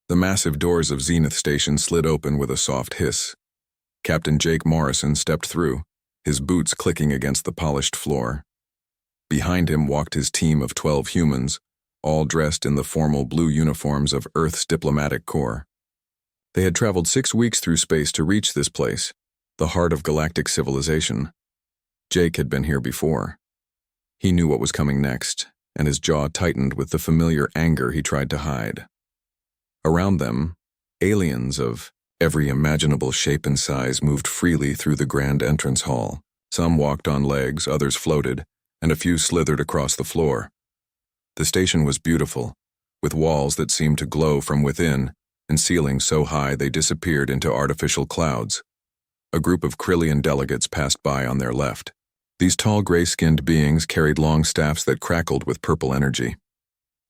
The massive doors of Zenith Station slid open with a soft hiss. Captain Jake Morrison stepped through, his boots clicking against the polished floor. Behind him walked his team of 12 humans, all dressed in the formal blue uniforms of Earth's diplomatic corps. They had traveled 6 weeks through space to reach this place, the heart of galactic civilization. Jake had been here before. He knew what was coming next, and his jaw tightened with the familiar anger he tried to hide. Around them, aliens of every imaginable shape and size moved freely through the grand entrance hall. Some walked on legs, others floated, and a few slithered across the floor. The station was beautiful, with walls that seemed to glow from within, and ceilings so high they disappeared into artificial clouds. A group of Krillian delegates passed by on their left. These tall gray-skinned beings carried long staffs that crackled with purple energy.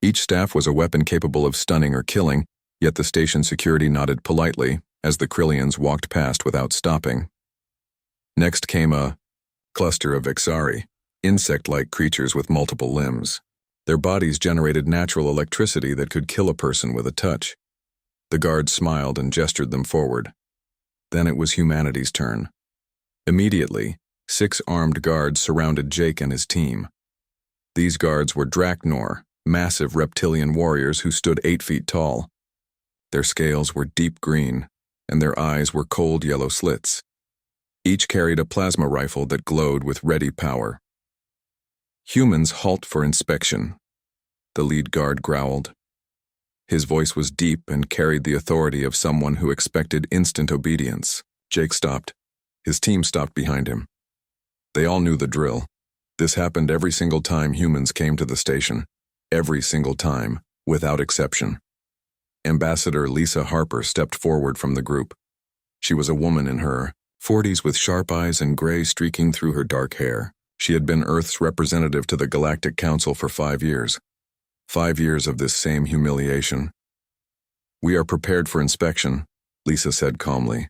Each staff was a weapon capable of stunning or killing, yet the station security nodded politely as the Krillians walked past without stopping. Next came a cluster of Vexari, insect-like creatures with multiple limbs. Their bodies generated natural electricity that could kill a person with a touch. The guards smiled and gestured them forward. Then it was humanity's turn. Immediately, 6 armed guards surrounded Jake and his team. These guards were Draknor, massive reptilian warriors who stood 8 feet tall. Their scales were deep green, and their eyes were cold yellow slits. Each carried a plasma rifle that glowed with ready power. "Humans halt for inspection," the lead guard growled. His voice was deep and carried the authority of someone who expected instant obedience. Jake stopped. His team stopped behind him. They all knew the drill. This happened every single time humans came to the station. Every single time, without exception. Ambassador Lisa Harper stepped forward from the group. She was a woman in her 40s with sharp eyes and gray streaking through her dark hair. She had been Earth's representative to the Galactic Council for 5 years. 5 years of this same humiliation. "We are prepared for inspection," Lisa said calmly.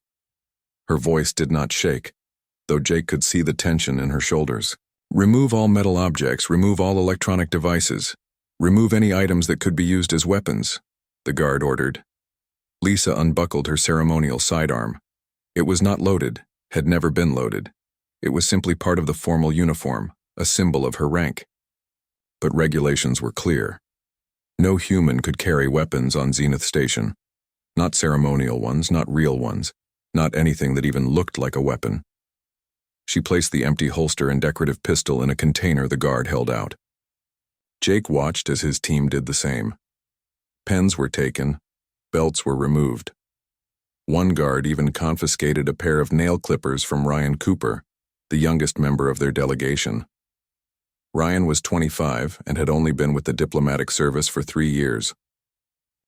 Her voice did not shake, though Jake could see the tension in her shoulders. "Remove all metal objects, remove all electronic devices. Remove any items that could be used as weapons," the guard ordered. Lisa unbuckled her ceremonial sidearm. It was not loaded, had never been loaded. It was simply part of the formal uniform, a symbol of her rank. But regulations were clear. No human could carry weapons on Zenith Station. Not ceremonial ones, not real ones, not anything that even looked like a weapon. She placed the empty holster and decorative pistol in a container the guard held out. Jake watched as his team did the same. Pens were taken, belts were removed. One guard even confiscated a pair of nail clippers from Ryan Cooper, the youngest member of their delegation. Ryan was 25 and had only been with the diplomatic service for 3 years.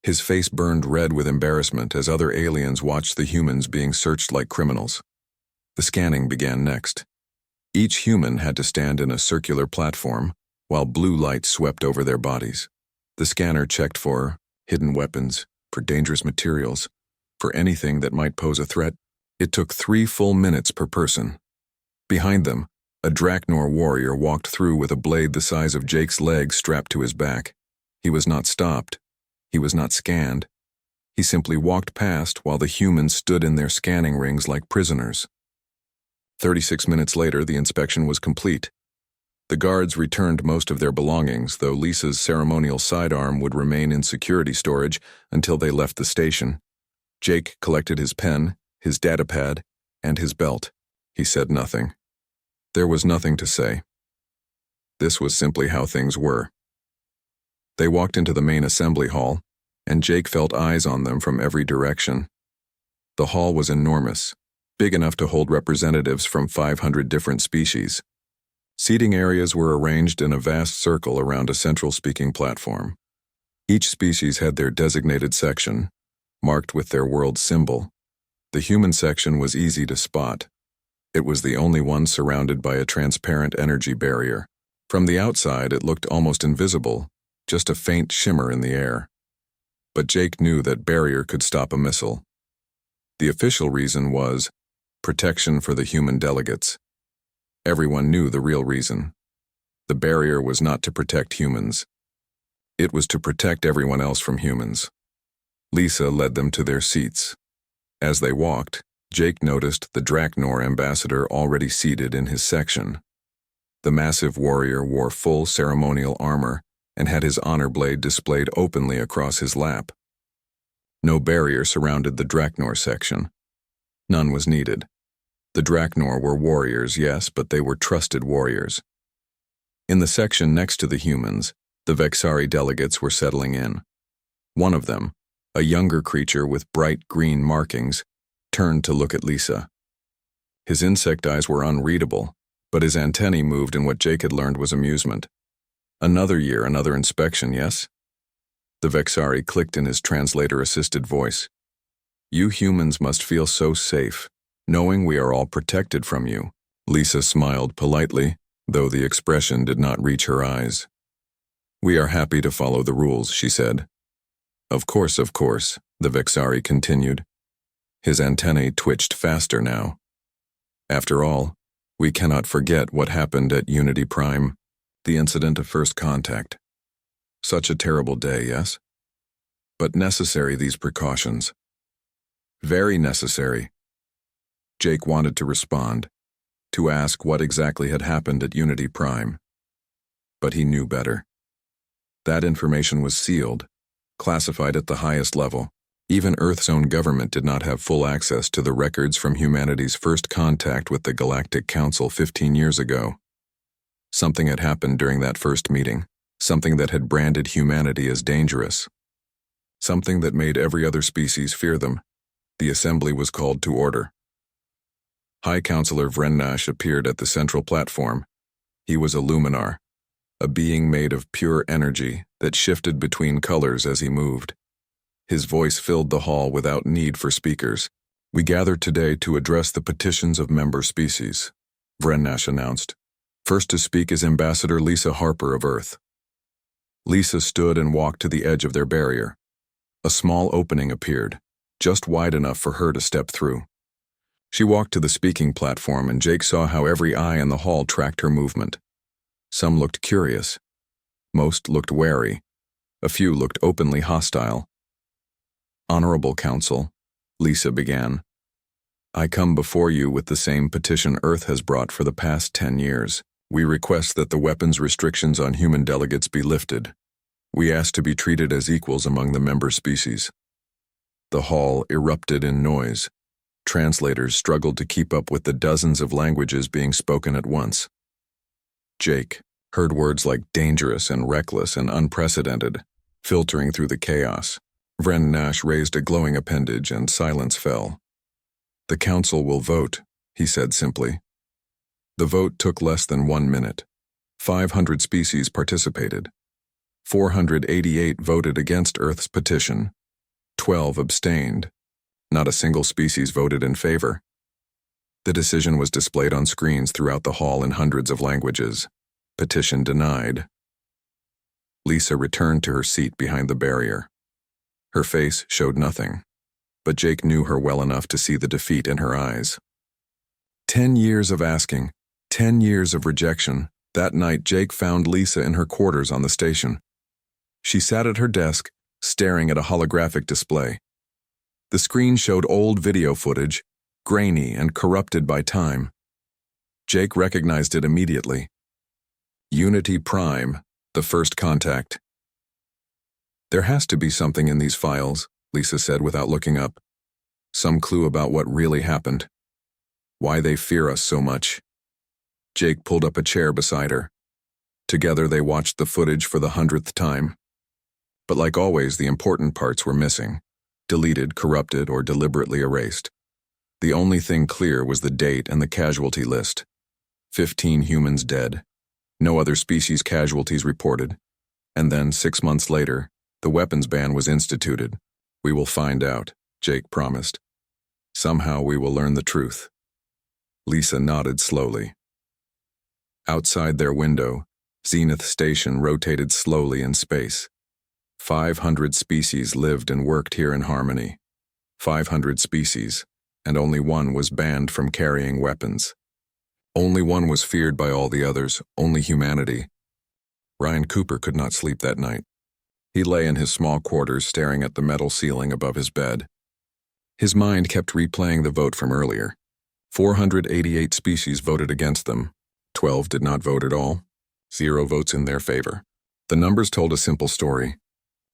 His face burned red with embarrassment as other aliens watched the humans being searched like criminals. The scanning began next. Each human had to stand in a circular platform, while blue light swept over their bodies. The scanner checked for hidden weapons, for dangerous materials, for anything that might pose a threat. It took 3 full minutes per person. Behind them, a Draknor warrior walked through with a blade the size of Jake's leg strapped to his back. He was not stopped. He was not scanned. He simply walked past while the humans stood in their scanning rings like prisoners. 36 minutes later, the inspection was complete. The guards returned most of their belongings, though Lisa's ceremonial sidearm would remain in security storage until they left the station. Jake collected his pen, his datapad, and his belt. He said nothing. There was nothing to say. This was simply how things were. They walked into the main assembly hall, and Jake felt eyes on them from every direction. The hall was enormous, big enough to hold representatives from 500 different species. Seating areas were arranged in a vast circle around a central speaking platform. Each species had their designated section, marked with their world symbol. The human section was easy to spot. It was the only one surrounded by a transparent energy barrier. From the outside, it looked almost invisible, just a faint shimmer in the air. But Jake knew that barrier could stop a missile. The official reason was protection for the human delegates. Everyone knew the real reason. The barrier was not to protect humans. It was to protect everyone else from humans. Lisa led them to their seats. As they walked, Jake noticed the Draknor ambassador already seated in his section. The massive warrior wore full ceremonial armor and had his honor blade displayed openly across his lap. No barrier surrounded the Draknor section. None was needed. The Draknor were warriors, yes, but they were trusted warriors. In the section next to the humans, the Vexari delegates were settling in. One of them, a younger creature with bright green markings, turned to look at Lisa. His insect eyes were unreadable, but his antennae moved in what Jake had learned was amusement. Another year, another inspection, yes? The Vexari clicked in his translator-assisted voice. You humans must feel so safe, knowing we are all protected from you. Lisa smiled politely, though the expression did not reach her eyes. We are happy to follow the rules, she said. Of course, the Vexari continued. His antennae twitched faster now. After all, we cannot forget what happened at Unity Prime, the incident of first contact. Such a terrible day, yes? But necessary, these precautions. Very necessary. Jake wanted to respond, to ask what exactly had happened at Unity Prime. But he knew better. That information was sealed, classified at the highest level. Even Earth's own government did not have full access to the records from humanity's first contact with the Galactic Council 15 years ago. Something had happened during that first meeting, something that had branded humanity as dangerous. Something that made every other species fear them. The assembly was called to order. High Counselor Vrennash appeared at the central platform. He was a luminar, a being made of pure energy that shifted between colors as he moved. His voice filled the hall without need for speakers. We gather today to address the petitions of member species, Vrennash announced. First to speak is Ambassador Lisa Harper of Earth. Lisa stood and walked to the edge of their barrier. A small opening appeared, just wide enough for her to step through. She walked to the speaking platform, and Jake saw how every eye in the hall tracked her movement. Some looked curious. Most looked wary. A few looked openly hostile. Honorable Council, Lisa began. I come before you with the same petition Earth has brought for the past 10 years. We request that the weapons restrictions on human delegates be lifted. We ask to be treated as equals among the member species. The hall erupted in noise. Translators struggled to keep up with the dozens of languages being spoken at once. Jake heard words like dangerous and reckless and unprecedented, filtering through the chaos. Vrennash raised a glowing appendage and silence fell. The council will vote, he said simply. The vote took less than 1 minute. 500 species participated. 488 voted against Earth's petition. 12 abstained. Not a single species voted in favor. The decision was displayed on screens throughout the hall in hundreds of languages. Petition denied. Lisa returned to her seat behind the barrier. Her face showed nothing, but Jake knew her well enough to see the defeat in her eyes. 10 years of asking, 10 years of rejection. That night, Jake found Lisa in her quarters on the station. She sat at her desk, staring at a holographic display. The screen showed old video footage, grainy and corrupted by time. Jake recognized it immediately. Unity Prime, the first contact. There has to be something in these files, Lisa said without looking up. Some clue about what really happened. Why they fear us so much. Jake pulled up a chair beside her. Together they watched the footage for the 100th time. But like always, the important parts were missing. Deleted, corrupted, or deliberately erased. The only thing clear was the date and the casualty list. 15 humans dead. No other species casualties reported. And then, 6 months later, the weapons ban was instituted. We will find out, Jake promised. Somehow we will learn the truth. Lisa nodded slowly. Outside their window, Zenith Station rotated slowly in space. 500 species lived and worked here in harmony. 500 species, and only one was banned from carrying weapons. Only one was feared by all the others, only humanity. Ryan Cooper could not sleep that night. He lay in his small quarters staring at the metal ceiling above his bed. His mind kept replaying the vote from earlier. 488 species voted against them. 12 did not vote at all. 0 votes in their favor. The numbers told a simple story.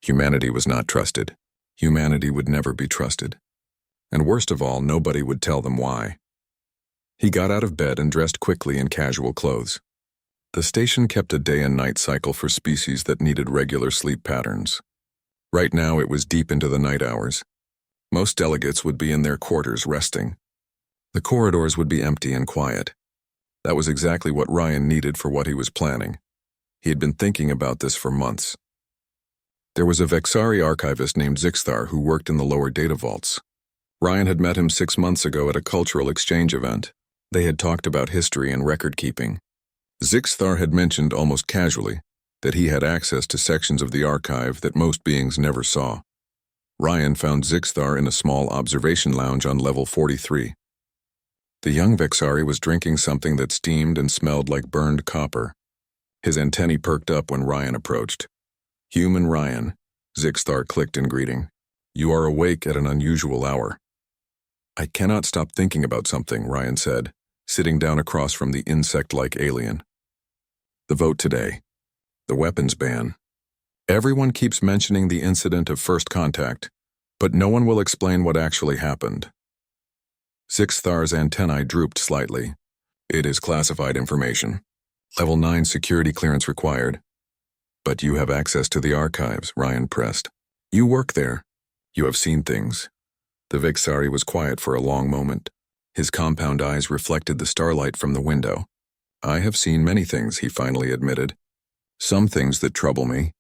Humanity was not trusted. Humanity would never be trusted. And worst of all, nobody would tell them why. He got out of bed and dressed quickly in casual clothes. The station kept a day and night cycle for species that needed regular sleep patterns. Right now it was deep into the night hours. Most delegates would be in their quarters resting. The corridors would be empty and quiet. That was exactly what Ryan needed for what he was planning. He had been thinking about this for months. There was a Vexari archivist named Zixthar who worked in the lower data vaults. Ryan had met him 6 months ago at a cultural exchange event. They had talked about history and record-keeping. Zixthar had mentioned almost casually that he had access to sections of the archive that most beings never saw. Ryan found Zixthar in a small observation lounge on level 43. The young Vexari was drinking something that steamed and smelled like burned copper. His antennae perked up when Ryan approached. "Human Ryan," Zixthar clicked in greeting. "You are awake at an unusual hour." "I cannot stop thinking about something," Ryan said, sitting down across from the insect-like alien. "The vote today. The weapons ban. Everyone keeps mentioning the incident of first contact, but no one will explain what actually happened." Zixthar's antennae drooped slightly. "It is classified information. Level 9 security clearance required." "But you have access to the archives," Ryan pressed. "You work there. You have seen things." The Vexari was quiet for a long moment. His compound eyes reflected the starlight from the window. "I have seen many things," he finally admitted. "Some things that trouble me.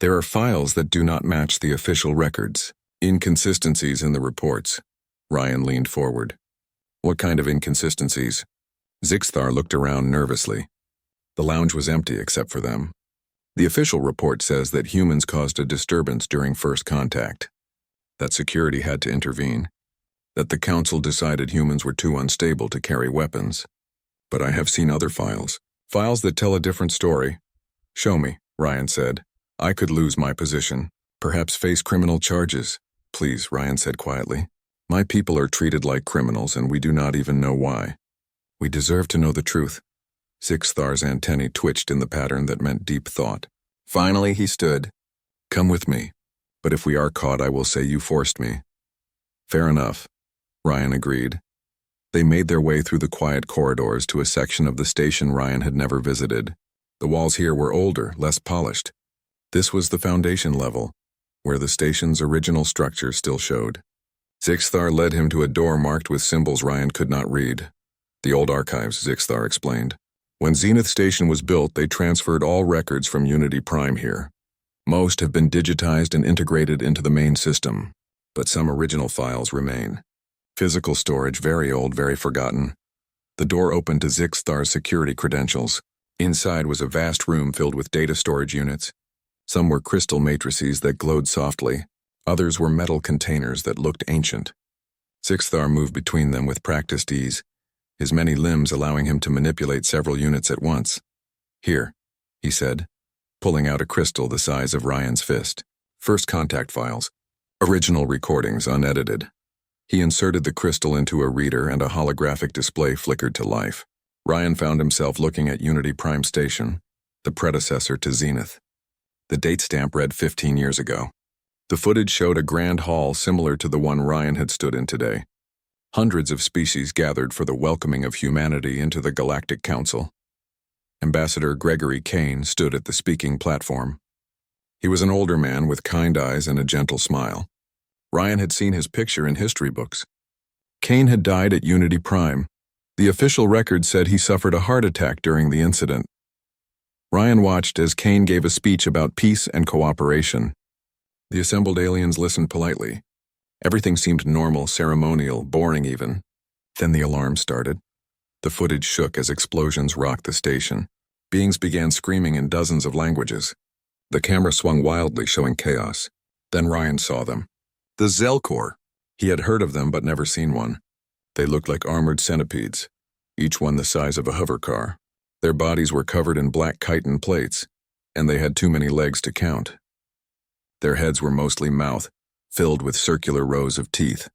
There are files that do not match the official records. Inconsistencies in the reports." Ryan leaned forward. "What kind of inconsistencies?" Zixthar looked around nervously. The lounge was empty except for them. "The official report says that humans caused a disturbance during first contact. That security had to intervene. That the council decided humans were too unstable to carry weapons. But I have seen other files. Files that tell a different story." "Show me," Ryan said. "I could lose my position. Perhaps face criminal charges." "Please," Ryan said quietly. "My people are treated like criminals and we do not even know why. We deserve to know the truth." Zixthar's antennae twitched in the pattern that meant deep thought. Finally he stood. "Come with me. But if we are caught, I will say you forced me." "Fair enough," Ryan agreed. They made their way through the quiet corridors to a section of the station Ryan had never visited. The walls here were older, less polished. This was the foundation level, where the station's original structure still showed. Zixthar led him to a door marked with symbols Ryan could not read. "The old archives," Zixthar explained. "When Zenith Station was built, they transferred all records from Unity Prime here. Most have been digitized and integrated into the main system, but some original files remain. Physical storage, very old, very forgotten." The door opened to Zixthar's security credentials. Inside was a vast room filled with data storage units. Some were crystal matrices that glowed softly. Others were metal containers that looked ancient. Zixthar moved between them with practiced ease, his many limbs allowing him to manipulate several units at once. "Here," he said, pulling out a crystal the size of Ryan's fist. "First contact files. Original recordings, unedited." He inserted the crystal into a reader and a holographic display flickered to life. Ryan found himself looking at Unity Prime Station, the predecessor to Zenith. The date stamp read 15 years ago. The footage showed a grand hall similar to the one Ryan had stood in today. Hundreds of species gathered for the welcoming of humanity into the Galactic Council. Ambassador Gregory Kane stood at the speaking platform. He was an older man with kind eyes and a gentle smile. Ryan had seen his picture in history books. Kane had died at Unity Prime. The official record said he suffered a heart attack during the incident. Ryan watched as Kane gave a speech about peace and cooperation. The assembled aliens listened politely. Everything seemed normal, ceremonial, boring even. Then the alarm started. The footage shook as explosions rocked the station. Beings began screaming in dozens of languages. The camera swung wildly, showing chaos. Then Ryan saw them. The Zelkor. He had heard of them but never seen one. They looked like armored centipedes, each one the size of a hover car. Their bodies were covered in black chitin plates, and they had too many legs to count. Their heads were mostly mouth, filled with circular rows of teeth.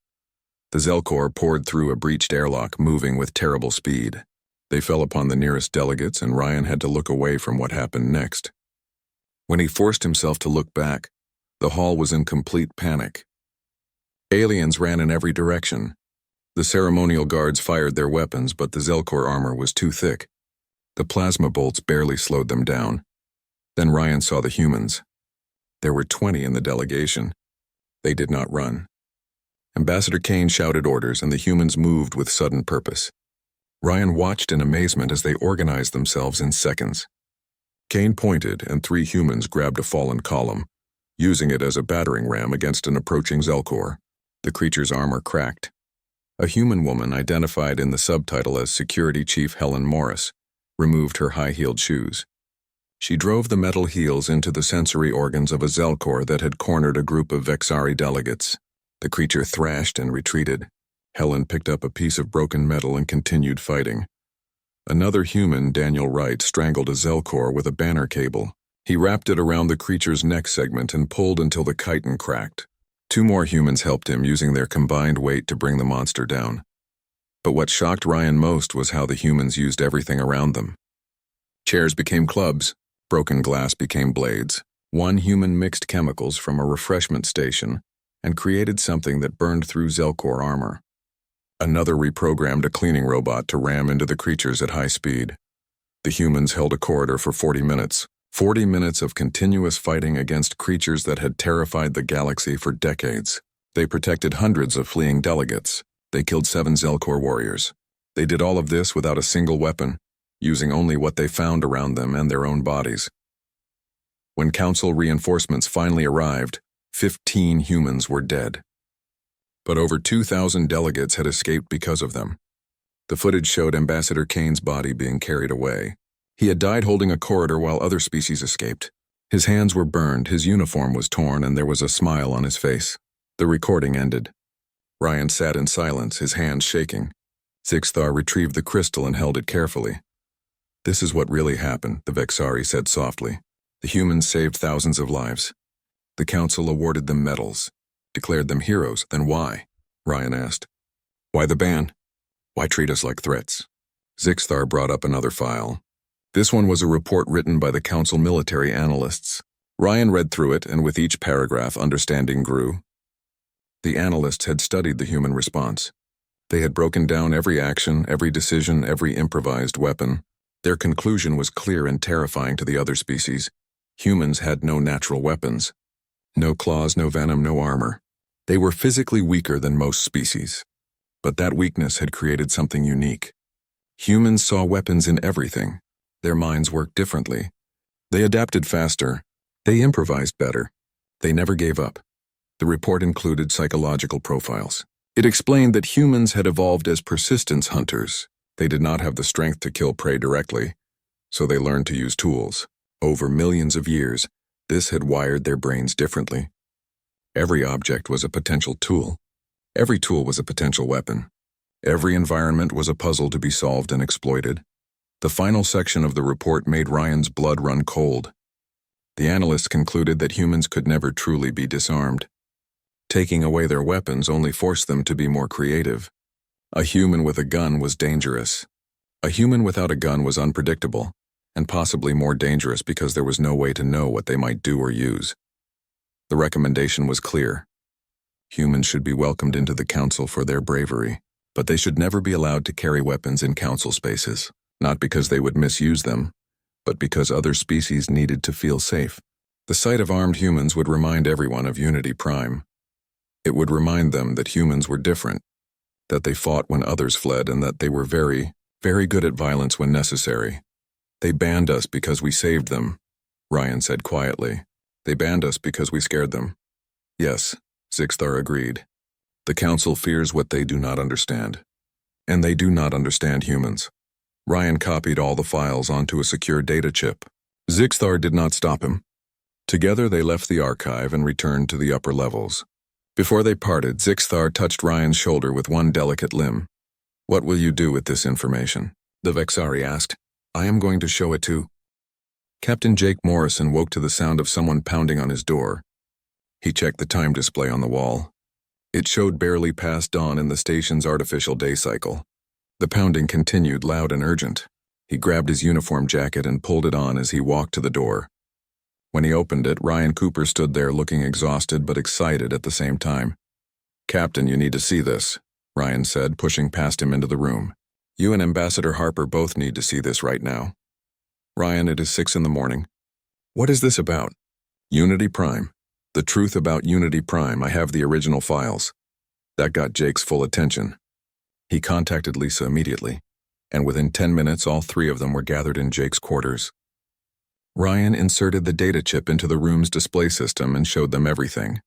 The Zelkor poured through a breached airlock, moving with terrible speed. They fell upon the nearest delegates, and Ryan had to look away from what happened next. When he forced himself to look back, the hall was in complete panic. Aliens ran in every direction. The ceremonial guards fired their weapons, but the Zelkor armor was too thick. The plasma bolts barely slowed them down. Then Ryan saw the humans. There were 20 in the delegation. They did not run. Ambassador Kane shouted orders, and the humans moved with sudden purpose. Ryan watched in amazement as they organized themselves in seconds. Kane pointed, and 3 humans grabbed a fallen column, using it as a battering ram against an approaching Zelkor. The creature's armor cracked. A human woman, identified in the subtitle as Security Chief Helen Morris, removed her high-heeled shoes. She drove the metal heels into the sensory organs of a Zelkor that had cornered a group of Vexari delegates. The creature thrashed and retreated. Helen picked up a piece of broken metal and continued fighting. Another human, Daniel Wright, strangled a Zelkor with a banner cable. He wrapped it around the creature's neck segment and pulled until the chitin cracked. 2 more humans helped him, using their combined weight to bring the monster down. But what shocked Ryan most was how the humans used everything around them. Chairs became clubs, broken glass became blades. One human mixed chemicals from a refreshment station and created something that burned through Zelkor armor. Another reprogrammed a cleaning robot to ram into the creatures at high speed. The humans held a corridor for 40 minutes. 40 minutes of continuous fighting against creatures that had terrified the galaxy for decades. They protected hundreds of fleeing delegates. They killed 7 Zelkor warriors. They did all of this without a single weapon, using only what they found around them and their own bodies. When Council reinforcements finally arrived, 15 humans were dead. But over 2,000 delegates had escaped because of them. The footage showed Ambassador Kane's body being carried away. He had died holding a corridor while other species escaped. His hands were burned, his uniform was torn, and there was a smile on his face. The recording ended. Ryan sat in silence, his hands shaking. Zixthar retrieved the crystal and held it carefully. "This is what really happened," the Vexari said softly. "The humans saved thousands of lives. The Council awarded them medals, declared them heroes. Then why?" Ryan asked. "Why the ban? Why treat us like threats?" Zixthar brought up another file. This one was a report written by the Council military analysts. Ryan read through it, and with each paragraph, understanding grew. The analysts had studied the human response. They had broken down every action, every decision, every improvised weapon. Their conclusion was clear and terrifying to the other species. Humans had no natural weapons. No claws, no venom, no armor. They were physically weaker than most species. But that weakness had created something unique. Humans saw weapons in everything. Their minds worked differently. They adapted faster. They improvised better. They never gave up. The report included psychological profiles. It explained that humans had evolved as persistence hunters. They did not have the strength to kill prey directly, so they learned to use tools. Over millions of years, this had wired their brains differently. Every object was a potential tool. Every tool was a potential weapon. Every environment was a puzzle to be solved and exploited. The final section of the report made Ryan's blood run cold. The analysts concluded that humans could never truly be disarmed. Taking away their weapons only forced them to be more creative. A human with a gun was dangerous. A human without a gun was unpredictable, and possibly more dangerous because there was no way to know what they might do or use. The recommendation was clear. Humans should be welcomed into the Council for their bravery, but they should never be allowed to carry weapons in Council spaces, not because they would misuse them, but because other species needed to feel safe. The sight of armed humans would remind everyone of Unity Prime. It would remind them that humans were different, that they fought when others fled, and that they were very, very good at violence when necessary. "They banned us because we saved them," Ryan said quietly. "They banned us because we scared them." "Yes," Zixthar agreed. "The Council fears what they do not understand. And they do not understand humans." Ryan copied all the files onto a secure data chip. Zixthar did not stop him. Together they left the archive and returned to the upper levels. Before they parted, Zixthar touched Ryan's shoulder with one delicate limb. "What will you do with this information?" the Vexari asked. "I am going to show it to..." Captain Jake Morrison woke to the sound of someone pounding on his door. He checked the time display on the wall. It showed barely past dawn in the station's artificial day cycle. The pounding continued, loud and urgent. He grabbed his uniform jacket and pulled it on as he walked to the door. When he opened it, Ryan Cooper stood there looking exhausted but excited at the same time. "Captain, you need to see this," Ryan said, pushing past him into the room. "You and Ambassador Harper both need to see this right now." "Ryan, it is 6 in the morning. What is this about?" "Unity Prime. The truth about Unity Prime. I have the original files." That got Jake's full attention. He contacted Lisa immediately, and within 10 minutes all three of them were gathered in Jake's quarters. Ryan inserted the data chip into the room's display system and showed them everything.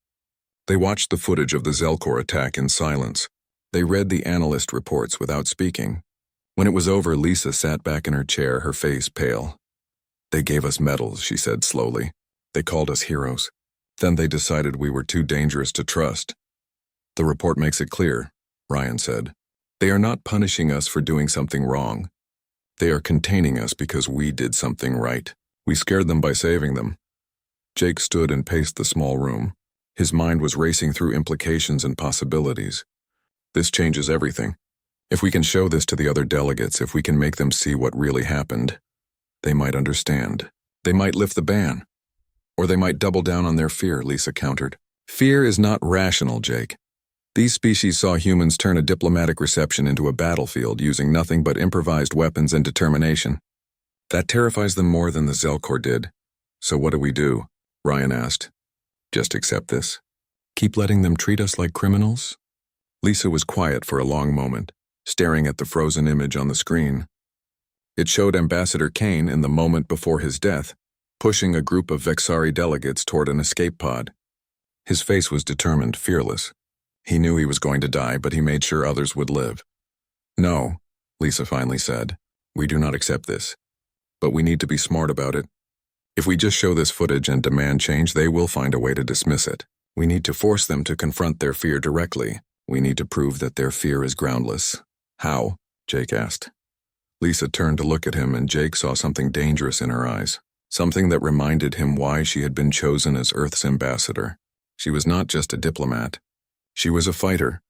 They watched the footage of the Zelkor attack in silence. They read the analyst reports without speaking. When it was over, Lisa sat back in her chair, her face pale. "They gave us medals," she said slowly. "They called us heroes. Then they decided we were too dangerous to trust." "The report makes it clear," Ryan said. "They are not punishing us for doing something wrong. They are containing us because we did something right. We scared them by saving them." Jake stood and paced the small room. His mind was racing through implications and possibilities. "This changes everything. If we can show this to the other delegates, if we can make them see what really happened, they might understand. They might lift the ban. Or they might double down on their fear," Lisa countered. "Fear is not rational, Jake. These species saw humans turn a diplomatic reception into a battlefield using nothing but improvised weapons and determination. That terrifies them more than the Zelkor did. So what do we do?" Ryan asked. "Just accept this? Keep letting them treat us like criminals?" Lisa was quiet for a long moment, staring at the frozen image on the screen. It showed Ambassador Kane in the moment before his death, pushing a group of Vexari delegates toward an escape pod. His face was determined, fearless. He knew he was going to die, but he made sure others would live. "No," Lisa finally said. "We do not accept this. But we need to be smart about it. If we just show this footage and demand change, they will find a way to dismiss it. We need to force them to confront their fear directly. We need to prove that their fear is groundless." "How?" Jake asked. Lisa turned to look at him, and Jake saw something dangerous in her eyes. Something that reminded him why she had been chosen as Earth's ambassador. She was not just a diplomat. She was a fighter.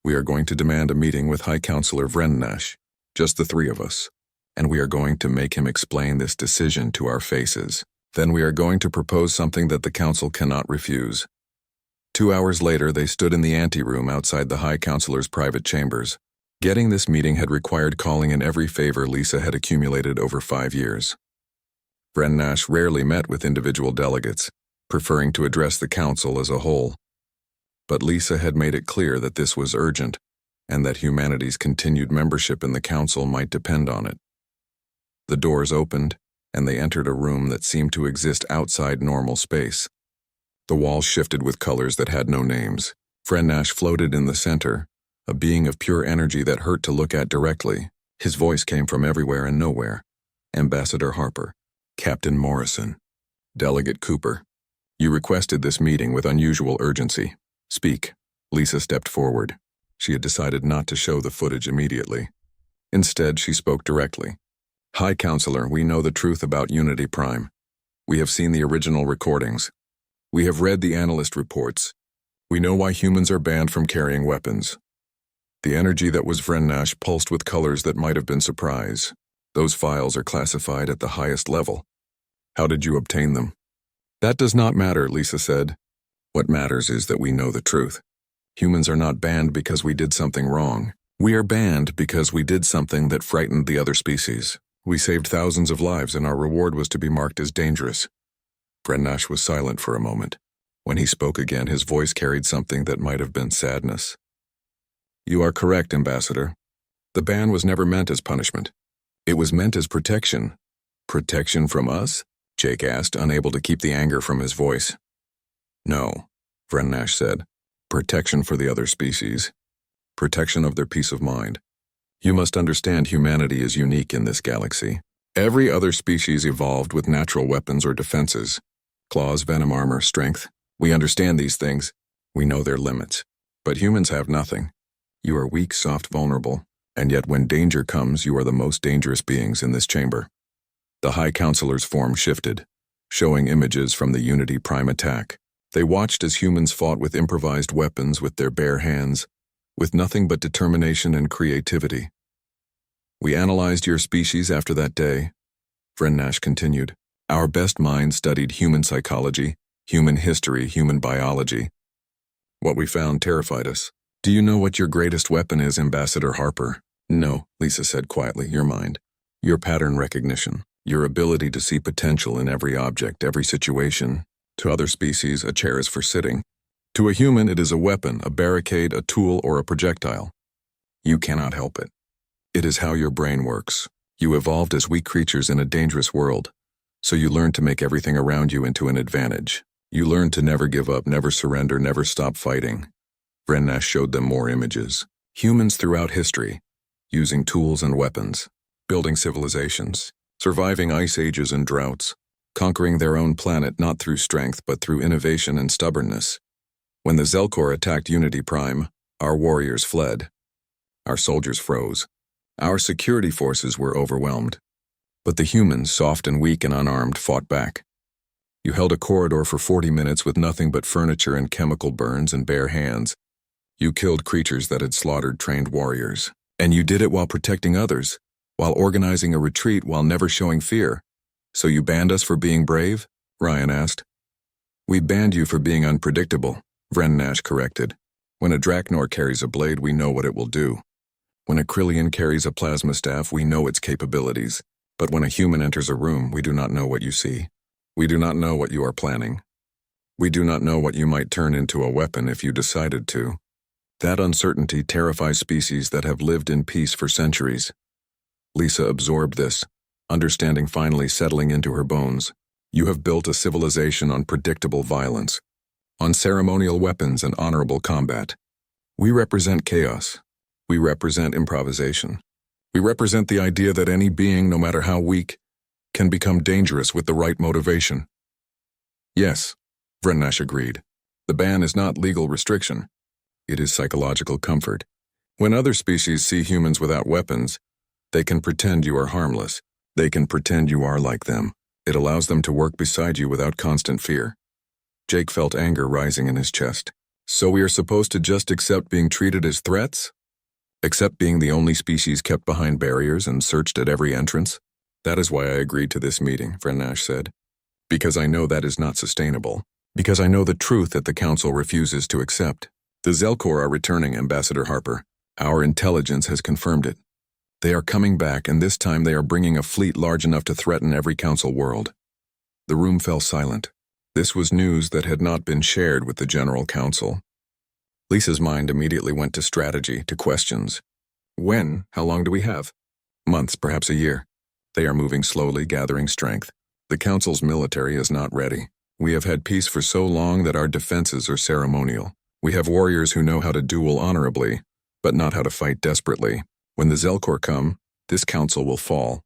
"We are going to demand a meeting with High Counselor Vrennash, just the three of us. And we are going to make him explain this decision to our faces. Then we are going to propose something that the council cannot refuse." 2 hours later, they stood in the anteroom outside the High Counselor's private chambers. Getting this meeting had required calling in every favor Lisa had accumulated over 5 years. Vrennash rarely met with individual delegates, preferring to address the council as a whole. But Lisa had made it clear that this was urgent, and that humanity's continued membership in the council might depend on it. The doors opened, and they entered a room that seemed to exist outside normal space. The walls shifted with colors that had no names. Vrennash floated in the center, a being of pure energy that hurt to look at directly. His voice came from everywhere and nowhere. "Ambassador Harper, Captain Morrison, Delegate Cooper, you requested this meeting with unusual urgency. Speak." Lisa stepped forward. She had decided not to show the footage immediately. Instead, she spoke directly. "High Counselor, we know the truth about Unity Prime. We have seen the original recordings. We have read the analyst reports. We know why humans are banned from carrying weapons. The energy that was Vrennash pulsed with colors that might have been surprise. Those files are classified at the highest level. How did you obtain them?" "That does not matter," Lisa said. "What matters is that we know the truth. Humans are not banned because we did something wrong. We are banned because we did something that frightened the other species. We saved thousands of lives, and our reward was to be marked as dangerous." Vrennash was silent for a moment. When he spoke again, his voice carried something that might have been sadness. "You are correct, Ambassador. The ban was never meant as punishment. It was meant as protection." "Protection from us?" Jake asked, unable to keep the anger from his voice. "No," Vrennash said. "Protection for the other species. Protection of their peace of mind. You must understand humanity is unique in this galaxy. Every other species evolved with natural weapons or defenses. Claws, venom, armor, strength. We understand these things. We know their limits. But humans have nothing. You are weak, soft, vulnerable, and yet when danger comes, you are the most dangerous beings in this chamber." The High Counselor's form shifted, showing images from the Unity Prime attack. They watched as humans fought with improvised weapons with their bare hands, with nothing but determination and creativity. We analyzed your species after that day, Nash continued. Our best minds studied human psychology, human history, human biology. What we found terrified us. Do you know what your greatest weapon is, Ambassador Harper? No, Lisa said quietly, your mind. Your pattern recognition, your ability to see potential in every object, every situation. To other species, a chair is for sitting. To a human, it is a weapon, a barricade, a tool, or a projectile. You cannot help it. It is how your brain works. You evolved as weak creatures in a dangerous world, so you learned to make everything around you into an advantage. You learned to never give up, never surrender, never stop fighting. Nash showed them more images. Humans throughout history, using tools and weapons, building civilizations, surviving ice ages and droughts, conquering their own planet not through strength but through innovation and stubbornness. When the Zelkor attacked Unity Prime, our warriors fled. Our soldiers froze. Our security forces were overwhelmed. But the humans, soft and weak and unarmed, fought back. You held a corridor for 40 minutes with nothing but furniture and chemical burns and bare hands. You killed creatures that had slaughtered trained warriors. And you did it while protecting others, while organizing a retreat, while never showing fear. So you banned us for being brave? Ryan asked. We banned you for being unpredictable, Nash corrected. When a Draknor carries a blade, we know what it will do. When a Krillian carries a plasma staff, we know its capabilities. But when a human enters a room, we do not know what you see. We do not know what you are planning. We do not know what you might turn into a weapon if you decided to. That uncertainty terrifies species that have lived in peace for centuries. Lisa absorbed this, understanding finally settling into her bones. You have built a civilization on predictable violence, on ceremonial weapons and honorable combat. We represent chaos. We represent improvisation. We represent the idea that any being, no matter how weak, can become dangerous with the right motivation. Yes, Nash agreed. The ban is not legal restriction. It is psychological comfort. When other species see humans without weapons, they can pretend you are harmless. They can pretend you are like them. It allows them to work beside you without constant fear. Jake felt anger rising in his chest. So we are supposed to just accept being treated as threats? Accept being the only species kept behind barriers and searched at every entrance? That is why I agreed to this meeting, Nash said. Because I know that is not sustainable. Because I know the truth that the Council refuses to accept. The Zelkor are returning, Ambassador Harper. Our intelligence has confirmed it. They are coming back, and this time they are bringing a fleet large enough to threaten every Council world. The room fell silent. This was news that had not been shared with the General Council. Lisa's mind immediately went to strategy, to questions. When? How long do we have? Months, perhaps a year. They are moving slowly, gathering strength. The Council's military is not ready. We have had peace for so long that our defenses are ceremonial. We have warriors who know how to duel honorably, but not how to fight desperately. When the Zelkor come, this Council will fall.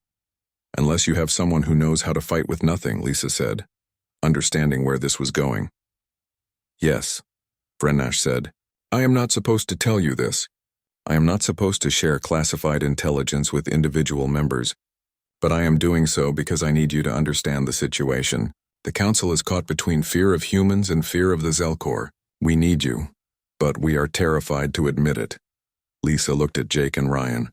Unless you have someone who knows how to fight with nothing, Lisa said, understanding where this was going. Yes, Nash said. I am not supposed to tell you this. I am not supposed to share classified intelligence with individual members, but I am doing so because I need you to understand the situation. The Council is caught between fear of humans and fear of the Zelkor. We need you, but we are terrified to admit it. Lisa looked at Jake and Ryan.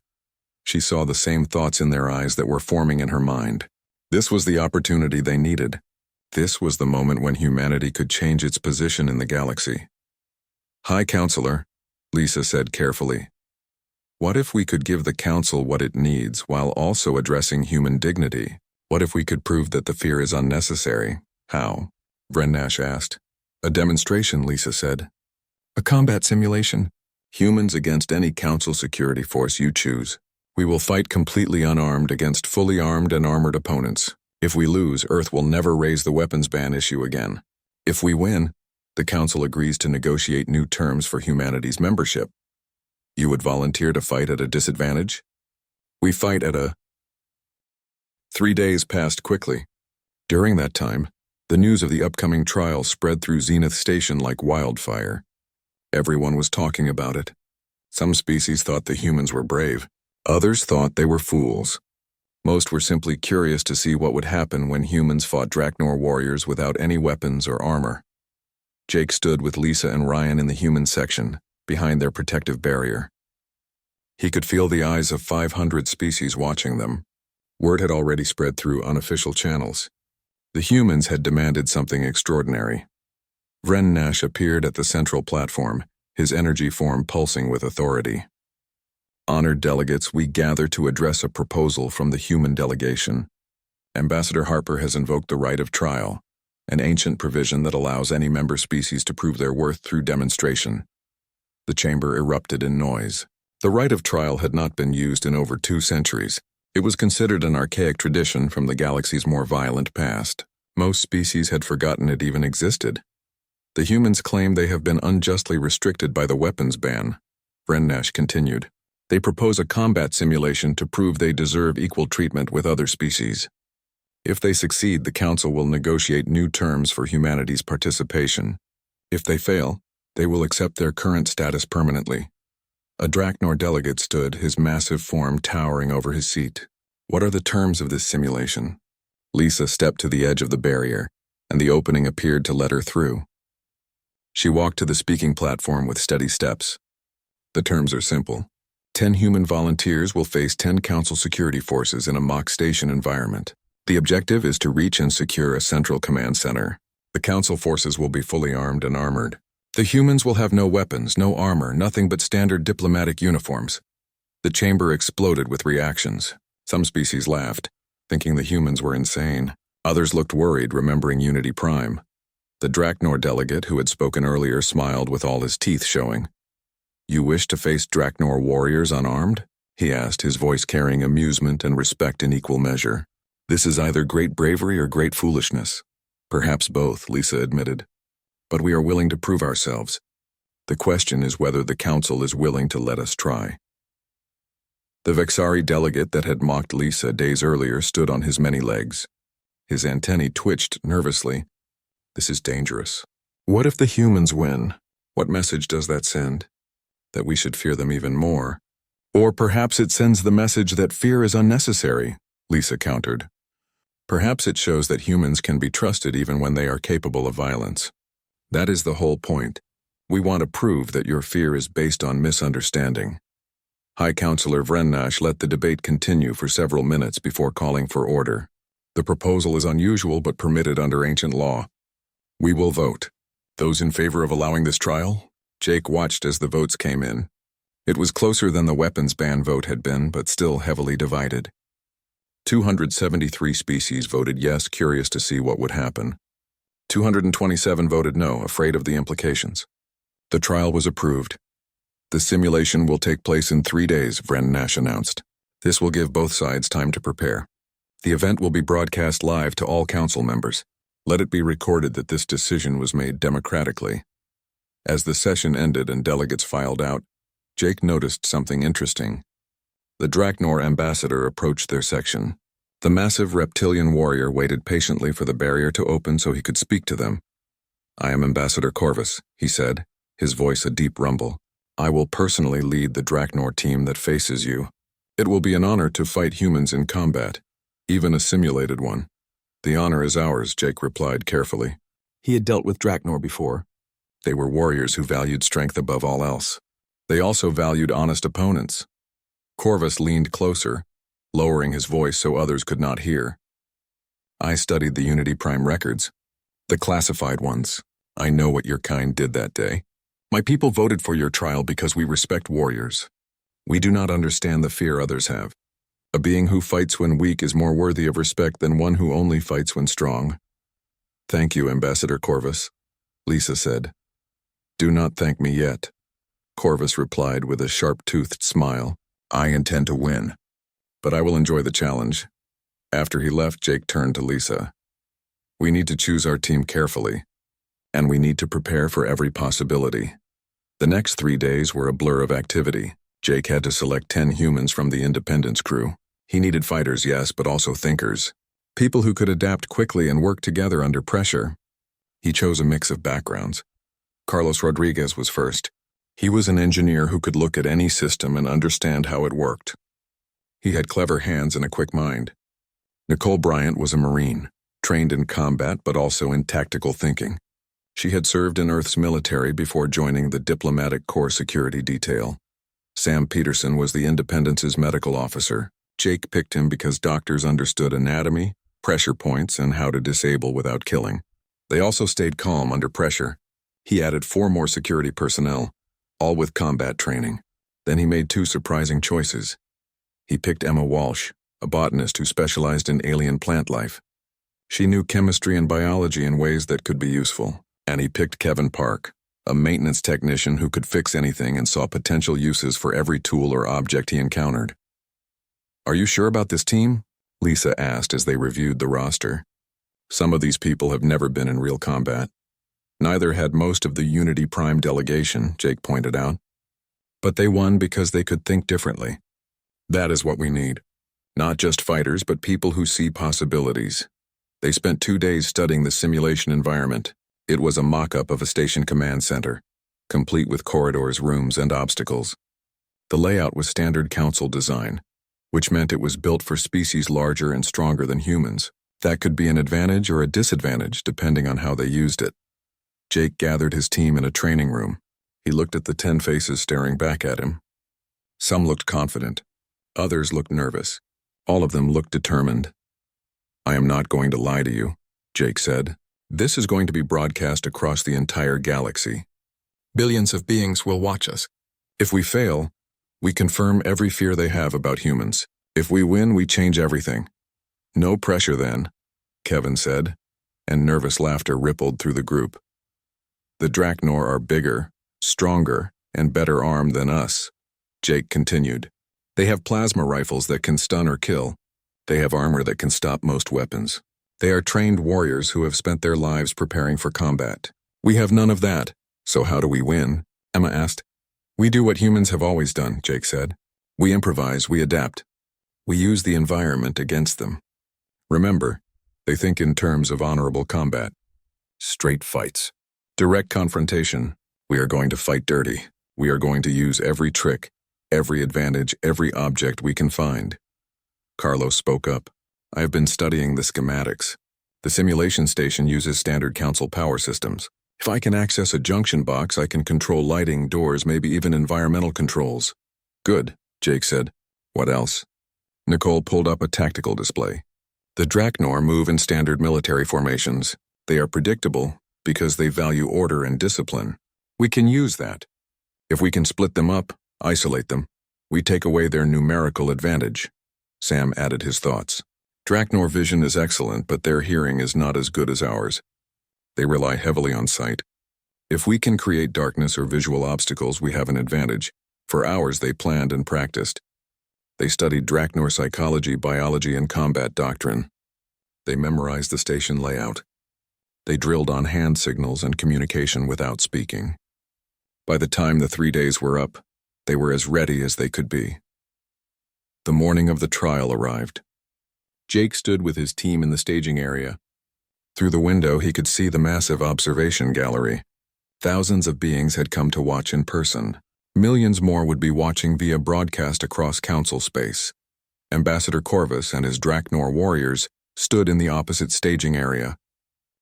She saw the same thoughts in their eyes that were forming in her mind. This was the opportunity they needed. This was the moment when humanity could change its position in the galaxy. High Counselor, Lisa said carefully. What if we could give the Council what it needs while also addressing human dignity? What if we could prove that the fear is unnecessary? How? Nash asked. A demonstration, Lisa said. A combat simulation. Humans against any Council security force you choose. We will fight completely unarmed against fully armed and armored opponents. If we lose, Earth will never raise the weapons ban issue again. If we win, the Council agrees to negotiate new terms for humanity's membership. You would volunteer to fight at a disadvantage? We fight at a... 3 days passed quickly. During that time, the news of the upcoming trial spread through Zenith Station like wildfire. Everyone was talking about it. Some species thought the humans were brave. Others thought they were fools. Most were simply curious to see what would happen when humans fought Draknor warriors without any weapons or armor. Jake stood with Lisa and Ryan in the human section, behind their protective barrier. He could feel the eyes of 500 species watching them. Word had already spread through unofficial channels. The humans had demanded something extraordinary. Vren Nash appeared at the central platform, his energy form pulsing with authority. Honored delegates, we gather to address a proposal from the human delegation. Ambassador Harper has invoked the right of trial, an ancient provision that allows any member species to prove their worth through demonstration. The chamber erupted in noise. The right of trial had not been used in over 2 centuries. It was considered an archaic tradition from the galaxy's more violent past. Most species had forgotten it even existed. The humans claim they have been unjustly restricted by the weapons ban. Vren Nash continued. They propose a combat simulation to prove they deserve equal treatment with other species. If they succeed, the Council will negotiate new terms for humanity's participation. If they fail, they will accept their current status permanently. A Draknor delegate stood, his massive form towering over his seat. What are the terms of this simulation? Lisa stepped to the edge of the barrier, and the opening appeared to let her through. She walked to the speaking platform with steady steps. The terms are simple. 10 human volunteers will face 10 Council security forces in a mock station environment. The objective is to reach and secure a central command center. The Council forces will be fully armed and armored. The humans will have no weapons, no armor, nothing but standard diplomatic uniforms. The chamber exploded with reactions. Some species laughed, thinking the humans were insane. Others looked worried, remembering Unity Prime. The Draknor delegate, who had spoken earlier, smiled with all his teeth showing. You wish to face Draknor warriors unarmed? He asked, his voice carrying amusement and respect in equal measure. This is either great bravery or great foolishness. Perhaps both, Lisa admitted. But we are willing to prove ourselves. The question is whether the Council is willing to let us try. The Vexari delegate that had mocked Lisa days earlier stood on his many legs. His antennae twitched nervously. This is dangerous. What if the humans win? What message does that send? That we should fear them even more. Or perhaps it sends the message that fear is unnecessary, Lisa countered. Perhaps it shows that humans can be trusted even when they are capable of violence. That is the whole point. We want to prove that your fear is based on misunderstanding. High Counselor Vren Nash let the debate continue for several minutes before calling for order. The proposal is unusual but permitted under ancient law. We will vote. Those in favor of allowing this trial? Jake watched as the votes came in. It was closer than the weapons ban vote had been, but still heavily divided. 273 species voted yes, curious to see what would happen. 227 voted no, afraid of the implications. The trial was approved. The simulation will take place in 3 days, Vren Nash announced. This will give both sides time to prepare. The event will be broadcast live to all Council members. Let it be recorded that this decision was made democratically. As the session ended and delegates filed out, Jake noticed something interesting. The Draknor ambassador approached their section. The massive reptilian warrior waited patiently for the barrier to open so he could speak to them. I am Ambassador Corvus, he said, his voice a deep rumble. I will personally lead the Draknor team that faces you. It will be an honor to fight humans in combat, even a simulated one. The honor is ours, Jake replied carefully. He had dealt with Draknor before. They were warriors who valued strength above all else. They also valued honest opponents. Corvus leaned closer, lowering his voice so others could not hear. I studied the Unity Prime records, the classified ones. I know what your kind did that day. My people voted for your trial because we respect warriors. We do not understand the fear others have. A being who fights when weak is more worthy of respect than one who only fights when strong. Thank you, Ambassador Corvus, Lisa said. Do not thank me yet, Corvus replied with a sharp-toothed smile. I intend to win, but I will enjoy the challenge. After he left, Jake turned to Lisa. We need to choose our team carefully, and we need to prepare for every possibility. The next 3 days were a blur of activity. Jake had to select 10 humans from the Independence crew. He needed fighters, yes, but also thinkers. People who could adapt quickly and work together under pressure. He chose a mix of backgrounds. Carlos Rodriguez was first. He was an engineer who could look at any system and understand how it worked. He had clever hands and a quick mind. Nicole Bryant was a Marine, trained in combat but also in tactical thinking. She had served in Earth's military before joining the Diplomatic Corps Security Detail. Sam Peterson was the Independence's medical officer. Jake picked him because doctors understood anatomy, pressure points, and how to disable without killing. They also stayed calm under pressure. He added 4 more security personnel, all with combat training. Then he made 2 surprising choices. He picked Emma Walsh, a botanist who specialized in alien plant life. She knew chemistry and biology in ways that could be useful. And he picked Kevin Park, a maintenance technician who could fix anything and saw potential uses for every tool or object he encountered. "Are you sure about this team?" Lisa asked as they reviewed the roster. "Some of these people have never been in real combat. Neither had most of the Unity Prime delegation," Jake pointed out. "But they won because they could think differently. That is what we need. Not just fighters, but people who see possibilities." They spent 2 days studying the simulation environment. It was a mock-up of a station command center, complete with corridors, rooms, and obstacles. The layout was standard council design, which meant it was built for species larger and stronger than humans. That could be an advantage or a disadvantage depending on how they used it. Jake gathered his team in a training room. He looked at the 10 faces staring back at him. Some looked confident. Others looked nervous. All of them looked determined. "I am not going to lie to you," Jake said. "This is going to be broadcast across the entire galaxy. Billions of beings will watch us. If we fail, we confirm every fear they have about humans. If we win, we change everything." "No pressure then," Kevin said, and nervous laughter rippled through the group. "The Draknor are bigger, stronger, and better armed than us," Jake continued. "They have plasma rifles that can stun or kill. They have armor that can stop most weapons. They are trained warriors who have spent their lives preparing for combat. We have none of that, so how do we win?" Emma asked. "We do what humans have always done," Jake said. "We improvise, we adapt. We use the environment against them. Remember, they think in terms of honorable combat. Straight fights. Direct confrontation. We are going to fight dirty. We are going to use every trick, every advantage, every object we can find." Carlos spoke up. "I have been studying the schematics. The simulation station uses standard council power systems. If I can access a junction box, I can control lighting, doors, maybe even environmental controls." "Good," Jake said. "What else?" Nicole pulled up a tactical display. "The Draknor move in standard military formations. They are predictable because they value order and discipline. We can use that. If we can split them up, isolate them, we take away their numerical advantage." Sam added his thoughts. "Draknor vision is excellent, but their hearing is not as good as ours. They rely heavily on sight. If we can create darkness or visual obstacles, we have an advantage. For hours they planned and practiced. They studied Draknor psychology, biology, and combat doctrine. They memorized the station layout. They drilled on hand signals and communication without speaking. By the time the 3 days were up, they were as ready as they could be." The morning of the trial arrived. Jake stood with his team in the staging area. Through the window, he could see the massive observation gallery. Thousands of beings had come to watch in person. Millions more would be watching via broadcast across council space. Ambassador Corvus and his Draknor warriors stood in the opposite staging area.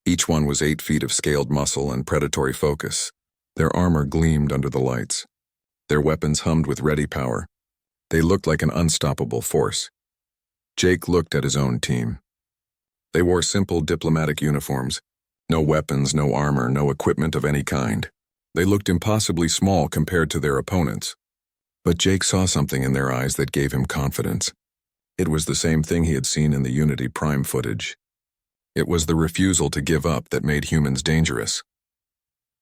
Each one was 8 feet of scaled muscle and predatory focus. Their armor gleamed under the lights. Their weapons hummed with ready power. They looked like an unstoppable force. Jake looked at his own team. They wore simple diplomatic uniforms. No weapons, no armor, no equipment of any kind. They looked impossibly small compared to their opponents. But Jake saw something in their eyes that gave him confidence. It was the same thing he had seen in the Unity Prime footage. It was the refusal to give up that made humans dangerous.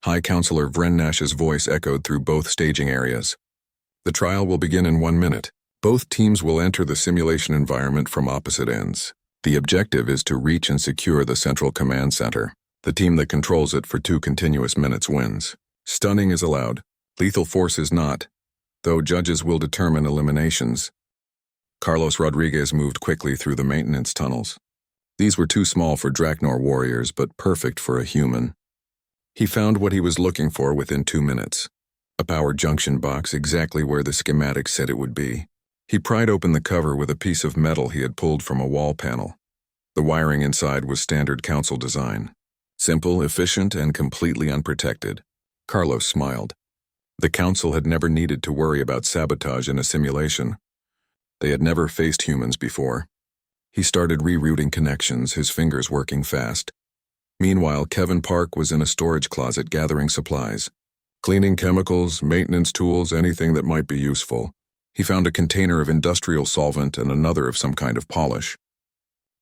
High Counselor Vrennash's voice echoed through both staging areas. "The trial will begin in 1 minute. Both teams will enter the simulation environment from opposite ends. The objective is to reach and secure the central command center. The team that controls it for 2 continuous minutes wins. Stunning is allowed. Lethal force is not, though judges will determine eliminations." Carlos Rodriguez moved quickly through the maintenance tunnels. These were too small for Draknor warriors, but perfect for a human. He found what he was looking for within 2 minutes. A power junction box exactly where the schematic said it would be. He pried open the cover with a piece of metal he had pulled from a wall panel. The wiring inside was standard council design. Simple, efficient, and completely unprotected. Carlos smiled. The Council had never needed to worry about sabotage in a simulation. They had never faced humans before. He started rerouting connections, his fingers working fast. Meanwhile, Kevin Park was in a storage closet gathering supplies. Cleaning chemicals, maintenance tools, anything that might be useful. He found a container of industrial solvent and another of some kind of polish.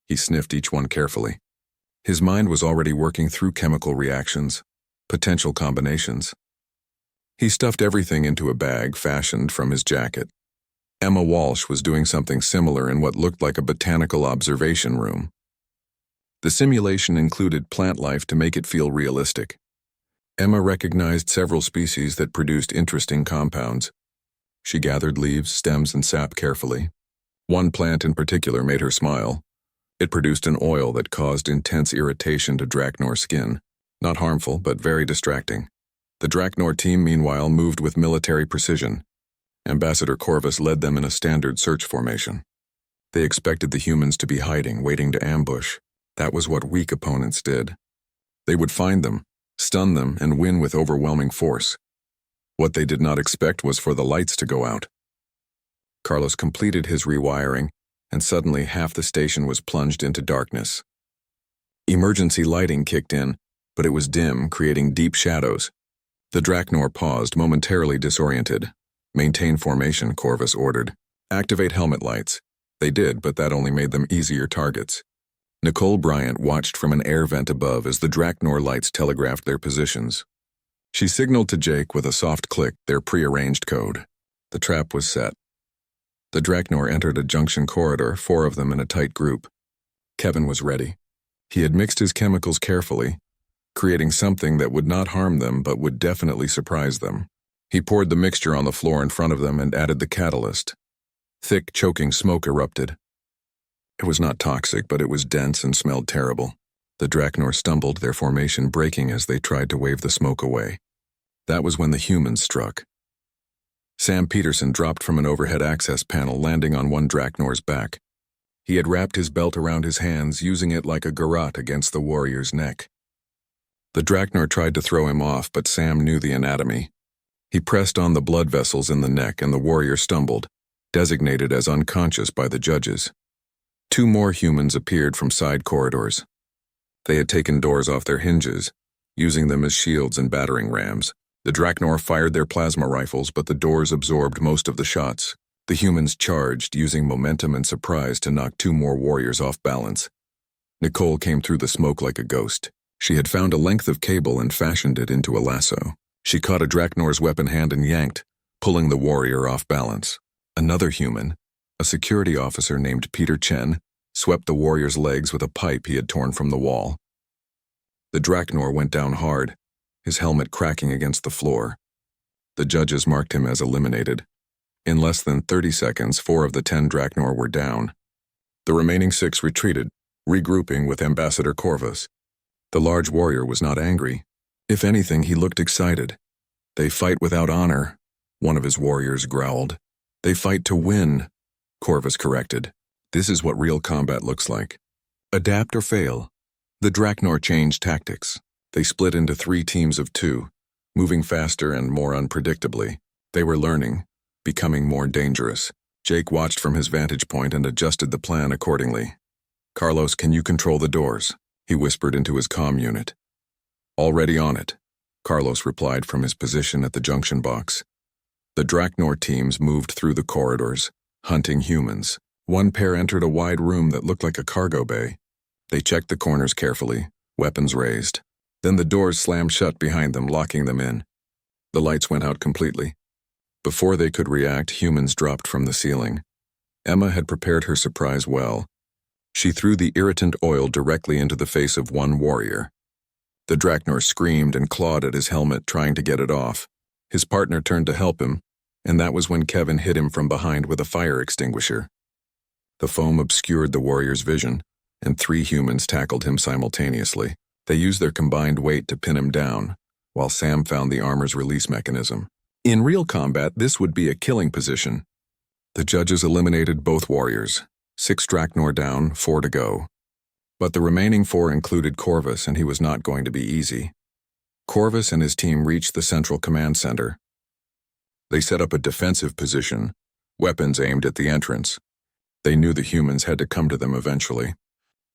He sniffed each one carefully. His mind was already working through chemical reactions, potential combinations. He stuffed everything into a bag fashioned from his jacket. Emma Walsh was doing something similar in what looked like a botanical observation room. The simulation included plant life to make it feel realistic. Emma recognized several species that produced interesting compounds. She gathered leaves, stems, and sap carefully. One plant in particular made her smile. It produced an oil that caused intense irritation to Draknor skin. Not harmful, but very distracting. The Draknor team, meanwhile, moved with military precision. Ambassador Corvus led them in a standard search formation. They expected the humans to be hiding, waiting to ambush. That was what weak opponents did. They would find them, stun them, and win with overwhelming force. What they did not expect was for the lights to go out. Carlos completed his rewiring, and suddenly half the station was plunged into darkness. Emergency lighting kicked in, but it was dim, creating deep shadows. The Draknor paused, momentarily disoriented. "Maintain formation," Corvus ordered. "Activate helmet lights." They did, but that only made them easier targets. Nicole Bryant watched from an air vent above as the Draknor lights telegraphed their positions. She signaled to Jake with a soft click their prearranged code. The trap was set. The Draknor entered a junction corridor, 4 of them in a tight group. Kevin was ready. He had mixed his chemicals carefully, creating something that would not harm them but would definitely surprise them. He poured the mixture on the floor in front of them and added the catalyst. Thick, choking smoke erupted. It was not toxic, but it was dense and smelled terrible. The Draknor stumbled, their formation breaking as they tried to wave the smoke away. That was when the humans struck. Sam Peterson dropped from an overhead access panel, landing on one Draknor's back. He had wrapped his belt around his hands, using it like a garrote against the warrior's neck. The Draknor tried to throw him off, but Sam knew the anatomy. He pressed on the blood vessels in the neck, and the warrior stumbled, designated as unconscious by the judges. 2 more humans appeared from side corridors. They had taken doors off their hinges, using them as shields and battering rams. The Draknor fired their plasma rifles, but the doors absorbed most of the shots. The humans charged, using momentum and surprise to knock 2 more warriors off balance. Nicole came through the smoke like a ghost. She had found a length of cable and fashioned it into a lasso. She caught a Draknor's weapon hand and yanked, pulling the warrior off balance. Another human, a security officer named Peter Chen, swept the warrior's legs with a pipe he had torn from the wall. The Draknor went down hard, his helmet cracking against the floor. The judges marked him as eliminated. In less than 30 seconds, 4 of the 10 Draknor were down. The remaining 6 retreated, regrouping with Ambassador Corvus. The large warrior was not angry. If anything, he looked excited. "They fight without honor," one of his warriors growled. "They fight to win," Corvus corrected. "This is what real combat looks like. Adapt or fail." The Draknor changed tactics. They split into 3 teams of 2, moving faster and more unpredictably. They were learning, becoming more dangerous. Jake watched from his vantage point and adjusted the plan accordingly. "Carlos, can you control the doors?" he whispered into his comm unit. "Already on it," Carlos replied from his position at the junction box. The Draknor teams moved through the corridors, hunting humans. One pair entered a wide room that looked like a cargo bay. They checked the corners carefully, weapons raised. Then the doors slammed shut behind them, locking them in. The lights went out completely. Before they could react, humans dropped from the ceiling. Emma had prepared her surprise well. She threw the irritant oil directly into the face of one warrior. The Draknor screamed and clawed at his helmet, trying to get it off. His partner turned to help him, and that was when Kevin hit him from behind with a fire extinguisher. The foam obscured the warrior's vision, and 3 humans tackled him simultaneously. They used their combined weight to pin him down, while Sam found the armor's release mechanism. In real combat, this would be a killing position. The judges eliminated both warriors. 6 Draknor down, 4 to go. But the remaining 4 included Corvus, and he was not going to be easy. Corvus and his team reached the central command center. They set up a defensive position, weapons aimed at the entrance. They knew the humans had to come to them eventually.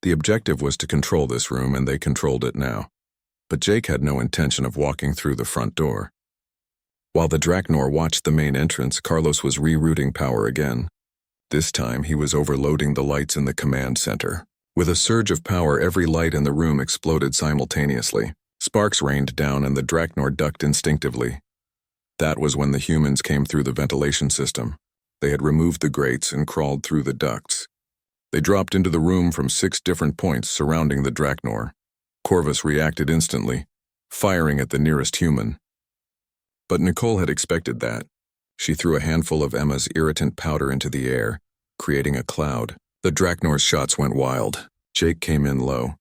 The objective was to control this room, and they controlled it now. But Jake had no intention of walking through the front door. While the Draknor watched the main entrance, Carlos was rerouting power again. This time, he was overloading the lights in the command center. With a surge of power, every light in the room exploded simultaneously. Sparks rained down, and the Draknor ducked instinctively. That was when the humans came through the ventilation system. They had removed the grates and crawled through the ducts. They dropped into the room from 6 different points surrounding the Draknor. Corvus reacted instantly, firing at the nearest human. But Nicole had expected that. She threw a handful of Emma's irritant powder into the air, creating a cloud. The Draknor's shots went wild. Jake came in low,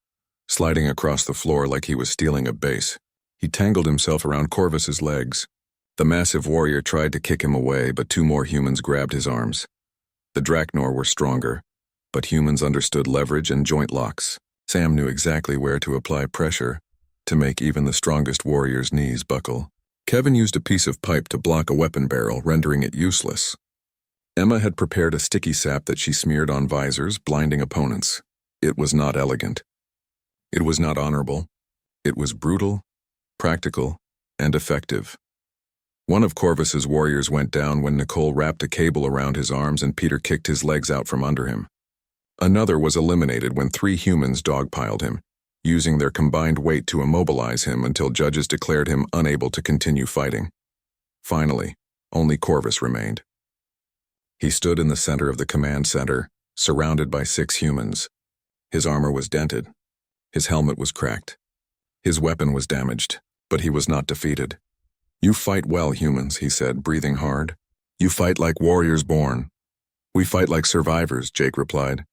sliding across the floor like he was stealing a base. He tangled himself around Corvus's legs. The massive warrior tried to kick him away, but 2 more humans grabbed his arms. The Draknor were stronger, but humans understood leverage and joint locks. Sam knew exactly where to apply pressure to make even the strongest warrior's knees buckle. Kevin used a piece of pipe to block a weapon barrel, rendering it useless. Emma had prepared a sticky sap that she smeared on visors, blinding opponents. It was not elegant. It was not honorable. It was brutal, practical, and effective. One of Corvus's warriors went down when Nicole wrapped a cable around his arms and Peter kicked his legs out from under him. Another was eliminated when 3 humans dogpiled him, using their combined weight to immobilize him until judges declared him unable to continue fighting. Finally, only Corvus remained. He stood in the center of the command center, surrounded by 6 humans. His armor was dented. His helmet was cracked. His weapon was damaged, but he was not defeated. "You fight well, humans," he said, breathing hard. "You fight like warriors born." "We fight like survivors," Jake replied.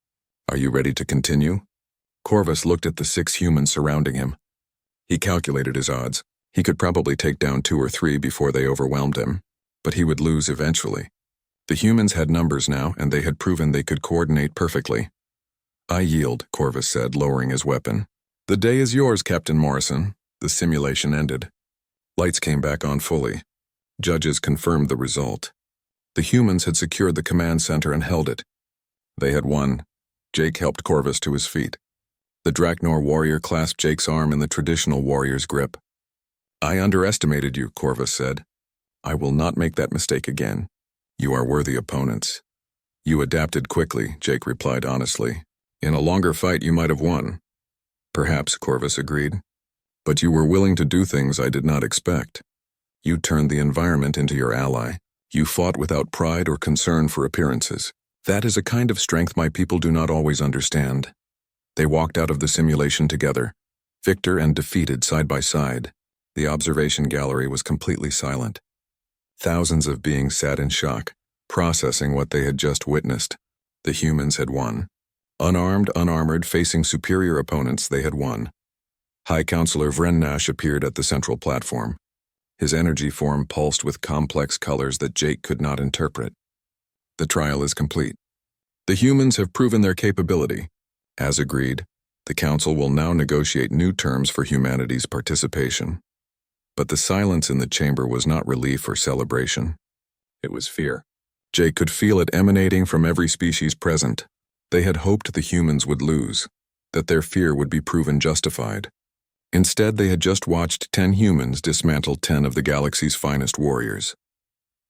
"Are you ready to continue?" Corvus looked at the 6 humans surrounding him. He calculated his odds. He could probably take down 2 or 3 before they overwhelmed him, but he would lose eventually. The humans had numbers now, and they had proven they could coordinate perfectly. "I yield," Corvus said, lowering his weapon. "The day is yours, Captain Morrison." The simulation ended. Lights came back on fully. Judges confirmed the result. The humans had secured the command center and held it. They had won. Jake helped Corvus to his feet. The Draknor warrior clasped Jake's arm in the traditional warrior's grip. "I underestimated you," Corvus said. "I will not make that mistake again. You are worthy opponents." "You adapted quickly," Jake replied honestly. "In a longer fight, you might have won." "Perhaps," Corvus agreed. "But you were willing to do things I did not expect. You turned the environment into your ally. You fought without pride or concern for appearances. That is a kind of strength my people do not always understand." They walked out of the simulation together, victor and defeated side by side. The observation gallery was completely silent. Thousands of beings sat in shock, processing what they had just witnessed. The humans had won. Unarmed, unarmored, facing superior opponents, they had won. High Counselor Vrennash appeared at the central platform. His energy form pulsed with complex colors that Jake could not interpret. "The trial is complete. The humans have proven their capability. As agreed, the Council will now negotiate new terms for humanity's participation." But the silence in the chamber was not relief or celebration. It was fear. Jake could feel it emanating from every species present. They had hoped the humans would lose, that their fear would be proven justified. Instead, they had just watched 10 humans dismantle 10 of the galaxy's finest warriors.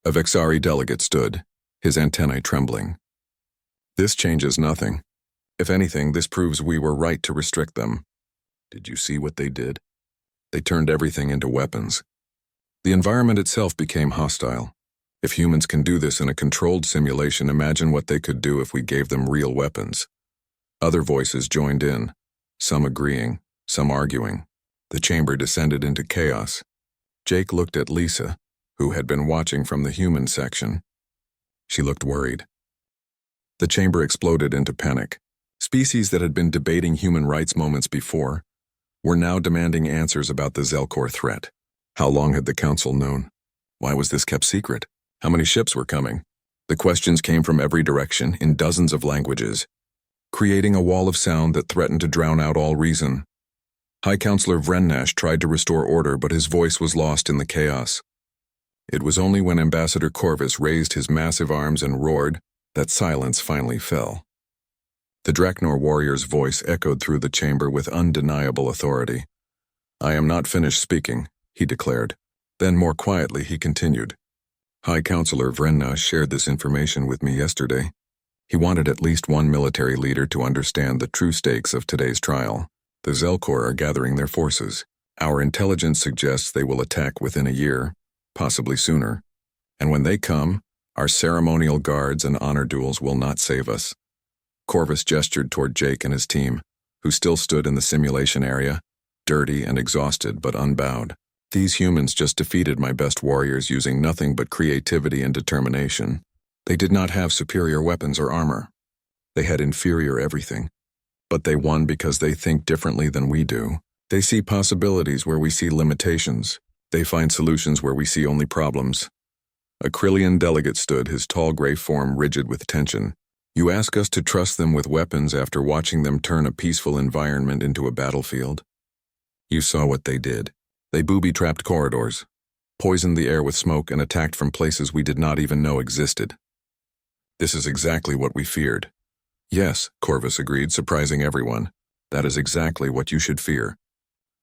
A Vexari delegate stood, his antennae trembling. "This changes nothing. If anything, this proves we were right to restrict them. Did you see what they did? They turned everything into weapons. The environment itself became hostile. If humans can do this in a controlled simulation, imagine what they could do if we gave them real weapons." Other voices joined in, some agreeing, some arguing. The chamber descended into chaos. Jake looked at Lisa, who had been watching from the human section. She looked worried. The chamber exploded into panic. Species that had been debating human rights moments before were now demanding answers about the Zelkor threat. How long had the Council known? Why was this kept secret? How many ships were coming? The questions came from every direction, in dozens of languages. creating a wall of sound that threatened to drown out all reason. High Counselor Vrennash tried to restore order, but his voice was lost in the chaos. It was only when Ambassador Corvus raised his massive arms and roared that silence finally fell. The Draknor warrior's voice echoed through the chamber with undeniable authority. "I am not finished speaking," he declared. Then more quietly he continued. "High Counselor Vrennash shared this information with me yesterday. He wanted at least one military leader to understand the true stakes of today's trial. The Zelkor are gathering their forces. Our intelligence suggests they will attack within a year, possibly sooner. And when they come, our ceremonial guards and honor duels will not save us." Corvus gestured toward Jake and his team, who still stood in the simulation area, dirty and exhausted but unbowed. "These humans just defeated my best warriors using nothing but creativity and determination. They did not have superior weapons or armor. They had inferior everything. But they won because they think differently than we do. They see possibilities where we see limitations. They find solutions where we see only problems." A Krillian delegate stood, his tall gray form rigid with tension. "You ask us to trust them with weapons after watching them turn a peaceful environment into a battlefield? You saw what they did. They booby-trapped corridors, poisoned the air with smoke, and attacked from places we did not even know existed. This is exactly what we feared." "Yes," Corvus agreed, surprising everyone. "That is exactly what you should fear.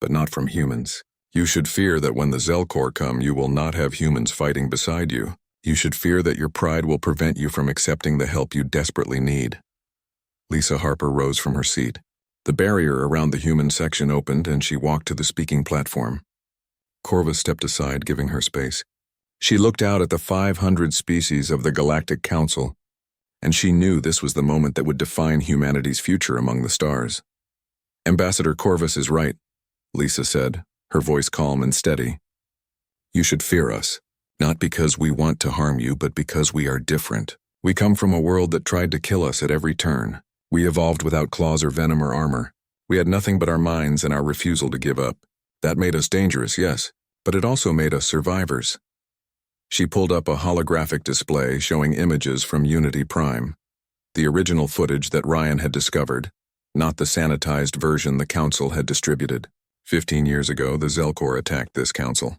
But not from humans. You should fear that when the Zelkor come, you will not have humans fighting beside you. You should fear that your pride will prevent you from accepting the help you desperately need." Lisa Harper rose from her seat. The barrier around the human section opened, and she walked to the speaking platform. Corvus stepped aside, giving her space. She looked out at the 500 species of the Galactic Council, and she knew this was the moment that would define humanity's future among the stars. "Ambassador Corvus is right," Lisa said, her voice calm and steady. "You should fear us, not because we want to harm you, but because we are different. We come from a world that tried to kill us at every turn. We evolved without claws or venom or armor. We had nothing but our minds and our refusal to give up. That made us dangerous, yes, but it also made us survivors." She pulled up a holographic display showing images from Unity Prime, the original footage that Ryan had discovered, not the sanitized version the Council had distributed. 15 years ago, the Zelkor attacked this council.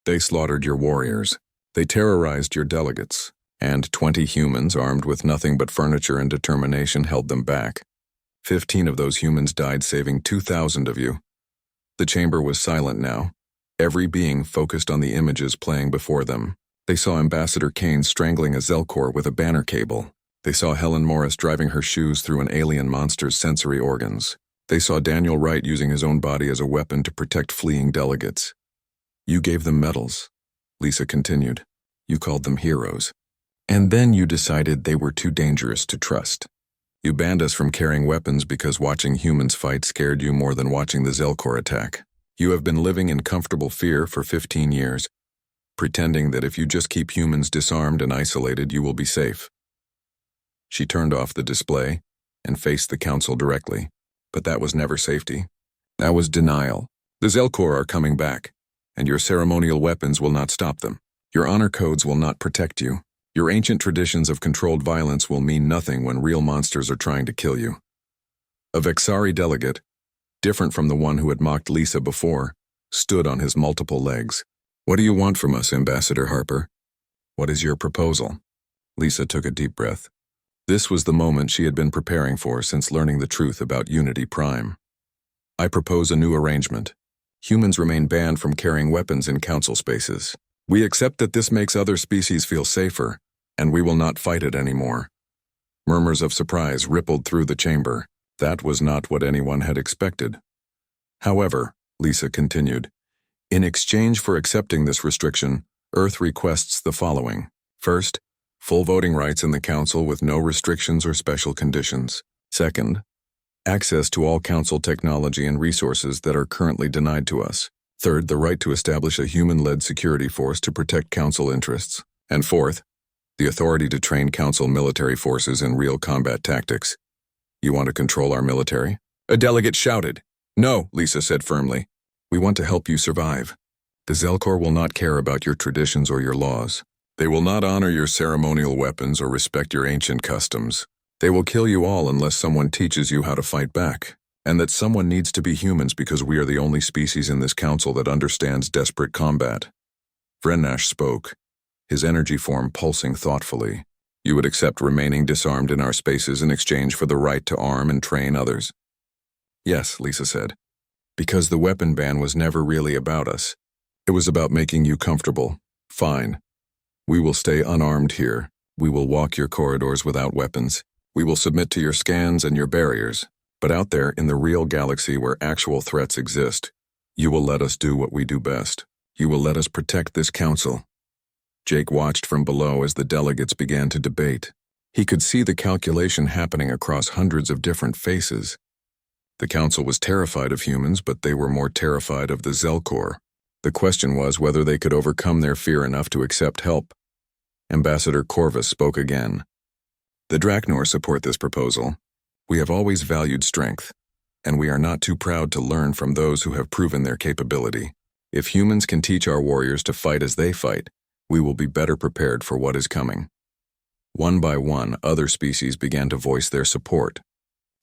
They slaughtered your warriors. They terrorized your delegates, and 20 humans armed with nothing but furniture and determination held them back. 15 of those humans died, saving 2,000 of you. The chamber was silent now, every being focused on the images playing before them. They saw Ambassador Kane strangling a Zelkor with a banner cable. They saw Helen Morris driving her shoes through an alien monster's sensory organs. They saw Daniel Wright using his own body as a weapon to protect fleeing delegates. "You gave them medals," Lisa continued. "You called them heroes. And then you decided they were too dangerous to trust. You banned us from carrying weapons because watching humans fight scared you more than watching the Zelkor attack. You have been living in comfortable fear for 15 years, pretending that if you just keep humans disarmed and isolated, you will be safe." She turned off the display and faced the Council directly. But that was never safety. That was denial. "The Zelkor are coming back, and your ceremonial weapons will not stop them. Your honor codes will not protect you. Your ancient traditions of controlled violence will mean nothing when real monsters are trying to kill you." A Vexari delegate, different from the one who had mocked Lisa before, stood on his multiple legs. "What do you want from us, Ambassador Harper? What is your proposal?" Lisa took a deep breath. This was the moment she had been preparing for since learning the truth about Unity Prime. "I propose a new arrangement. Humans remain banned from carrying weapons in Council spaces. We accept that this makes other species feel safer, and we will not fight it anymore." Murmurs of surprise rippled through the chamber. That was not what anyone had expected. "However," Lisa continued, "in exchange for accepting this restriction, Earth requests the following. First, full voting rights in the Council with no restrictions or special conditions. Second, access to all Council technology and resources that are currently denied to us. Third, the right to establish a human-led security force to protect Council interests. And fourth, the authority to train Council military forces in real combat tactics. You want to control our military?" A delegate shouted. "No," Lisa said firmly. "We want to help you survive. The Zelkor will not care about your traditions or your laws. They will not honor your ceremonial weapons or respect your ancient customs. They will kill you all unless someone teaches you how to fight back, and that someone needs to be humans because we are the only species in this council that understands desperate combat. Vrennash spoke, his energy form pulsing thoughtfully. You would accept remaining disarmed in our spaces in exchange for the right to arm and train others? Yes, Lisa said. Because the weapon ban was never really about us. It was about making you comfortable. Fine. We will stay unarmed here. We will walk your corridors without weapons. We will submit to your scans and your barriers. But out there in the real galaxy where actual threats exist, you will let us do what we do best. You will let us protect this council. Jake watched from below as the delegates began to debate. He could see the calculation happening across hundreds of different faces. The council was terrified of humans, but they were more terrified of the Zelkor. The question was whether they could overcome their fear enough to accept help. Ambassador Corvus spoke again. The Draknor support this proposal. We have always valued strength, and we are not too proud to learn from those who have proven their capability. If humans can teach our warriors to fight as they fight, we will be better prepared for what is coming. One by one, other species began to voice their support.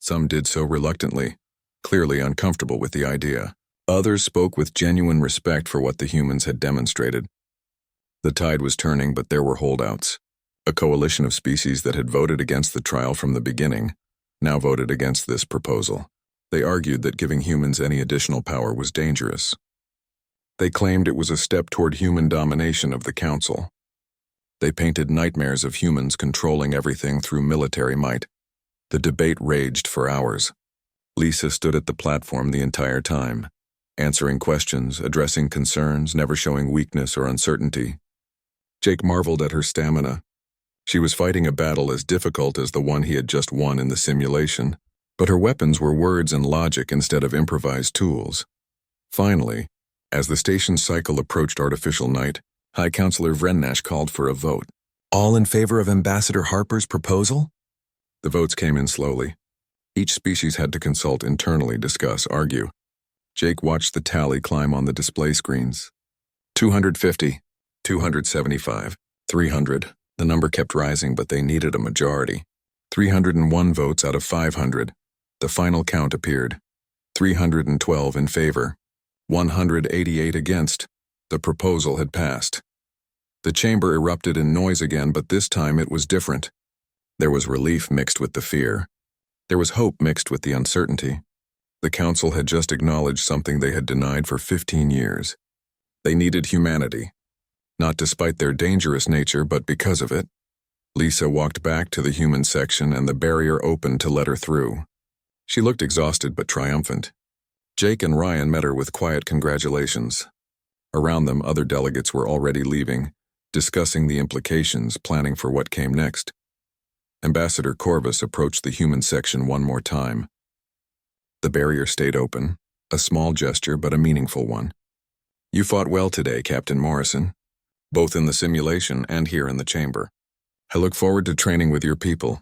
Some did so reluctantly, clearly uncomfortable with the idea. Others spoke with genuine respect for what the humans had demonstrated. The tide was turning, but there were holdouts. A coalition of species that had voted against the trial from the beginning now voted against this proposal. They argued that giving humans any additional power was dangerous. They claimed it was a step toward human domination of the council. They painted nightmares of humans controlling everything through military might. The debate raged for hours. Lisa stood at the platform the entire time, answering questions, addressing concerns, never showing weakness or uncertainty. Jake marveled at her stamina. She was fighting a battle as difficult as the one he had just won in the simulation, but her weapons were words and logic instead of improvised tools. Finally, as the station's cycle approached artificial night, High Counselor Vrennash called for a vote. All in favor of Ambassador Harper's proposal? The votes came in slowly. Each species had to consult internally, discuss, argue. Jake watched the tally climb on the display screens. 250, 275, 300. The number kept rising, but they needed a majority. 301 votes out of 500. The final count appeared. 312 in favor. 188 against. The proposal had passed. The chamber erupted in noise again, but this time it was different. There was relief mixed with the fear. There was hope mixed with the uncertainty. The council had just acknowledged something they had denied for 15 years. They needed humanity. Not despite their dangerous nature, but because of it. Lisa walked back to the human section and the barrier opened to let her through. She looked exhausted but triumphant. Jake and Ryan met her with quiet congratulations. Around them, other delegates were already leaving, discussing the implications, planning for what came next. Ambassador Corvus approached the human section one more time. The barrier stayed open, a small gesture but a meaningful one. You fought well today, Captain Morrison, both in the simulation and here in the chamber. I look forward to training with your people.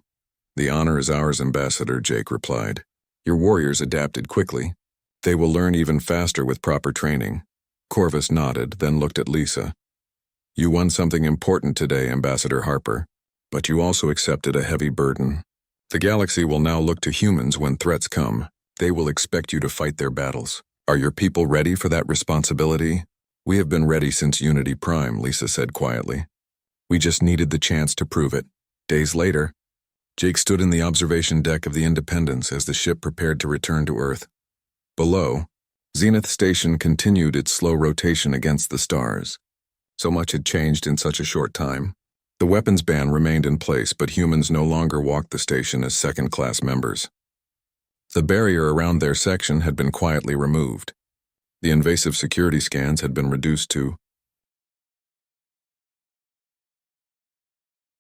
The honor is ours, Ambassador, Jake replied. Your warriors adapted quickly. They will learn even faster with proper training. Corvus nodded, then looked at Lisa. You won something important today, Ambassador Harper, but you also accepted a heavy burden. The galaxy will now look to humans when threats come. They will expect you to fight their battles. Are your people ready for that responsibility? We have been ready since Unity Prime, Lisa said quietly. We just needed the chance to prove it. Days later, Jake stood in the observation deck of the Independence as the ship prepared to return to Earth. Below, Zenith Station continued its slow rotation against the stars. So much had changed in such a short time. The weapons ban remained in place, but humans no longer walked the station as second-class members. The barrier around their section had been quietly removed. The invasive security scans had been reduced to